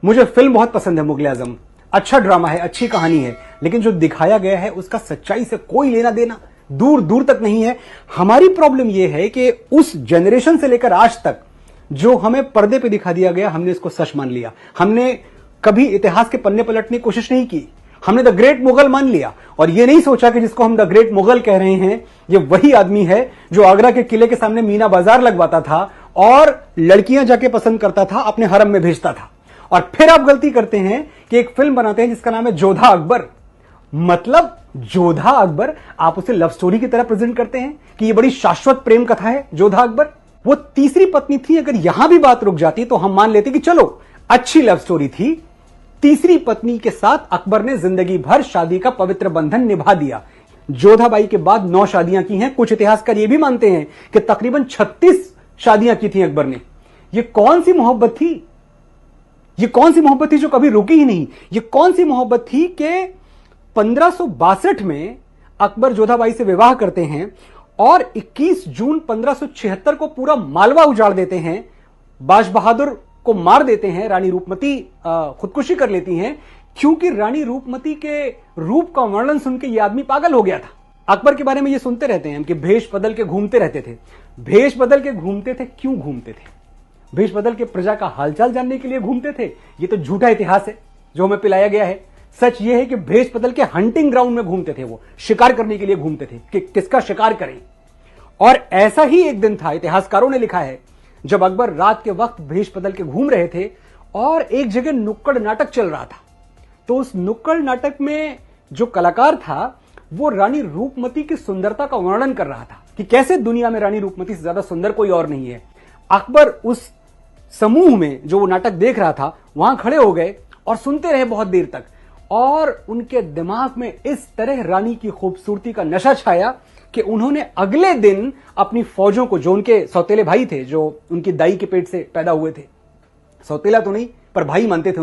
मुझे फिल्म बहुत पसंद है मुगले आजम, अच्छा ड्रामा है, अच्छी कहानी है, लेकिन जो दिखाया गया है उसका सच्चाई से कोई लेना देना दूर दूर तक नहीं है। हमारी प्रॉब्लम यह है कि उस जनरेशन से लेकर आज तक जो हमें पर्दे पे दिखा दिया गया, हमने इसको सच मान लिया। हमने कभी इतिहास के पन्ने पलटने की कोशिश नहीं की, हमने द ग्रेट मुगल मान लिया और यह नहीं सोचा कि जिसको हम द ग्रेट मुगल कह रहे हैं ये वही आदमी है जो आगरा के किले के सामने मीना बाजार लगवाता था और लड़कियां जाके पसंद करता था, अपने हरम में भेजता था। और फिर आप गलती करते हैं कि एक फिल्म बनाते हैं जिसका नाम है जोधा अकबर। मतलब जोधा अकबर, आप उसे लव स्टोरी की तरह प्रेजेंट करते हैं कि ये बड़ी शाश्वत प्रेम कथा है जोधा अकबर। वो तीसरी पत्नी थी, अगर यहां भी बात रुक जाती तो हम मान लेते कि चलो अच्छी लव स्टोरी थी। तीसरी पत्नी के साथ अकबर ने जिंदगी भर शादी का पवित्र बंधन निभा दिया। जोधाबाई के बाद 9 शादियां की हैं। कुछ इतिहासकार यह भी मानते हैं कि तकरीबन 36 शादियां की थी अकबर ने। यह कौन सी मोहब्बत थी? यह कौन सी मोहब्बत थी जो कभी रुकी ही नहीं? यह कौन सी मोहब्बत थी कि 1562 में अकबर जोधाबाई से विवाह करते हैं और 21 जून 1576 को पूरा मालवा उजाड़ देते हैं, बाज बहादुर को मार देते हैं, रानी रूपमती खुदकुशी कर लेती हैं क्योंकि रानी रूपमती के रूप का वर्णन सुन के यह आदमी पागल हो गया था। अकबर के बारे में यह सुनते रहते हैं कि भेष बदल के घूमते रहते थे। भेष बदल के घूमते थे, क्यों घूमते थे? भेष बदल के प्रजा का हालचाल जानने के लिए घूमते थे। यह तो झूठा इतिहास है जो हमें पिलाया गया है। सच यह है कि भेष बदल के हंटिंग ग्राउंड में घूमते थे, वो शिकार करने के लिए घूमते थे कि किसका शिकार करें। और ऐसा ही एक दिन था, इतिहासकारों ने लिखा है, जब अकबर रात के वक्त भेष बदल के घूम रहे थे और एक जगह नुक्कड़ नाटक चल रहा था। तो उस नुक्कड़ नाटक में जो कलाकार था वो रानी रूपमती की सुंदरता का वर्णन कर रहा था कि कैसे दुनिया में रानी रूपमती से ज्यादा सुंदर कोई और नहीं है। अकबर उस समूह में जो वो नाटक देख रहा था वहां खड़े हो गए और सुनते रहे बहुत देर तक, और उनके दिमाग में इस तरह रानी की खूबसूरती का नशा छाया कि उन्होंने अगले दिन अपनी फौजों को, जो उनके सौतेले भाई थे, जो उनकी दाई के पेट से पैदा हुए थे, सौतेला तो नहीं पर भाई मानते थे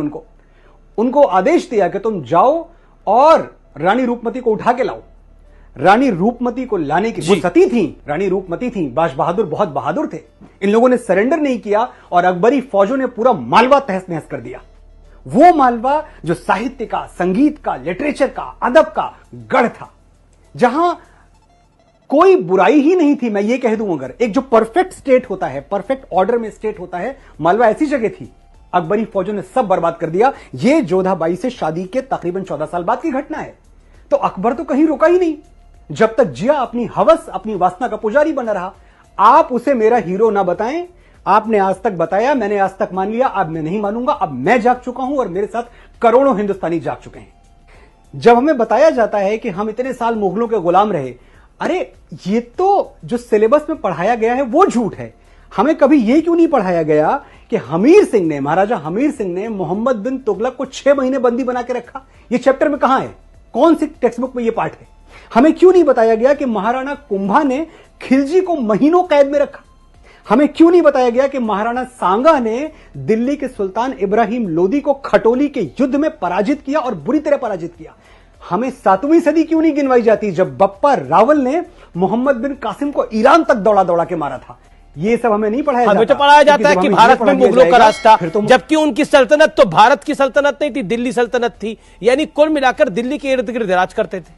उनको आदेश दिया कि तुम जाओ और रानी रूपमती को उठा के लाओ। रानी रूपमती को लाने की, वो सती थी, रानी रूपमती थी, बाज बहादुर बहुत बहादुर थे। इन लोगों ने सरेंडर नहीं किया और अकबरी फौजों ने पूरा मालवा तहस नहस कर दिया। वो मालवा जो साहित्य का, संगीत का, लिटरेचर का, अदब का गढ़ था, जहां कोई बुराई ही नहीं थी। मैं ये कह दूं, अगर एक जो परफेक्ट स्टेट होता है, परफेक्ट ऑर्डर में स्टेट होता है, मालवा ऐसी जगह थी। अकबरी फौजों ने सब बर्बाद कर दिया। यह जोधाबाई से शादी के तकरीबन 14 साल बाद की घटना है। तो अकबर तो कहीं रुका ही नहीं, जब तक जिया अपनी हवस, अपनी वासना का पुजारी बना रहा। आप उसे मेरा हीरो ना बताएं, आपने आज तक बताया, मैंने आज तक मान लिया, अब मैं नहीं मानूंगा। अब मैं जाग चुका हूं और मेरे साथ करोड़ों हिंदुस्तानी जाग चुके हैं। जब हमें बताया जाता है कि हम इतने साल मुगलों के गुलाम रहे, अरे ये तो जो सिलेबस में पढ़ाया गया है वो झूठ है। हमें कभी यह क्यों नहीं पढ़ाया गया कि हमीर सिंह ने, महाराजा हमीर सिंह ने मोहम्मद बिन तुगलक को 6 महीने बंदी बना के रखा? ये चैप्टर में कहां है? कौन सी टेक्स्ट बुक में यह पाठ है? हमें क्यों नहीं बताया गया कि महाराणा कुंभा ने खिलजी को महीनों कैद में रखा? हमें क्यों नहीं बताया गया कि महाराणा सांगा ने दिल्ली के सुल्तान इब्राहिम लोदी को खटोली के युद्ध में पराजित किया और बुरी तरह पराजित किया? हमें 7वीं सदी क्यों नहीं गिनवाई जाती, जब बप्पा रावल ने मोहम्मद बिन कासिम को ईरान तक दौड़ा दौड़ा के मारा था? ये सब हमें नहीं पढ़ाया जाता। हमें तो पढ़ाया जाता है कि भारत में मुगलों का राज था, जबकि उनकी सल्तनत तो भारत की सल्तनत नहीं थी, दिल्ली सल्तनत थी। यानी कुल मिलाकर दिल्ली के इर्द गिर्द राज करते थे।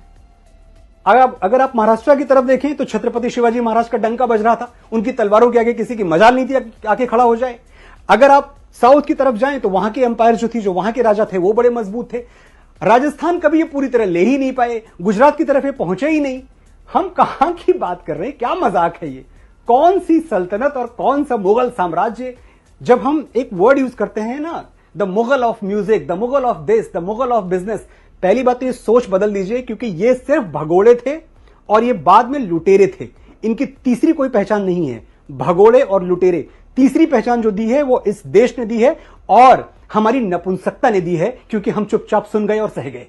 अगर आप महाराष्ट्र की तरफ देखें तो छत्रपति शिवाजी महाराज का डंका बज रहा था, उनकी तलवारों के आगे किसी की मजाल नहीं थी आके खड़ा हो जाए। अगर आप साउथ की तरफ जाएं तो वहां की एम्पायर जो थी, जो वहां के राजा थे, वो बड़े मजबूत थे। राजस्थान कभी ये पूरी तरह ले ही नहीं पाए, गुजरात की तरफ ये पहुंचे ही नहीं। हम कहां की बात कर रहे हैं? क्या मजाक है ये? कौन सी सल्तनत और कौन सा मुगल साम्राज्य? जब हम एक वर्ड यूज करते हैं ना, the Mughal of music, the Mughal of this, the Mughal of business, पहली बात तो ये सोच बदल दीजिए, क्योंकि ये सिर्फ भगोड़े थे और ये बाद में लुटेरे थे। इनकी तीसरी कोई पहचान नहीं है। भगोड़े और लुटेरे, तीसरी पहचान जो दी है वो इस देश ने दी है और हमारी नपुंसकता ने दी है, क्योंकि हम चुपचाप सुन गए और सह गए।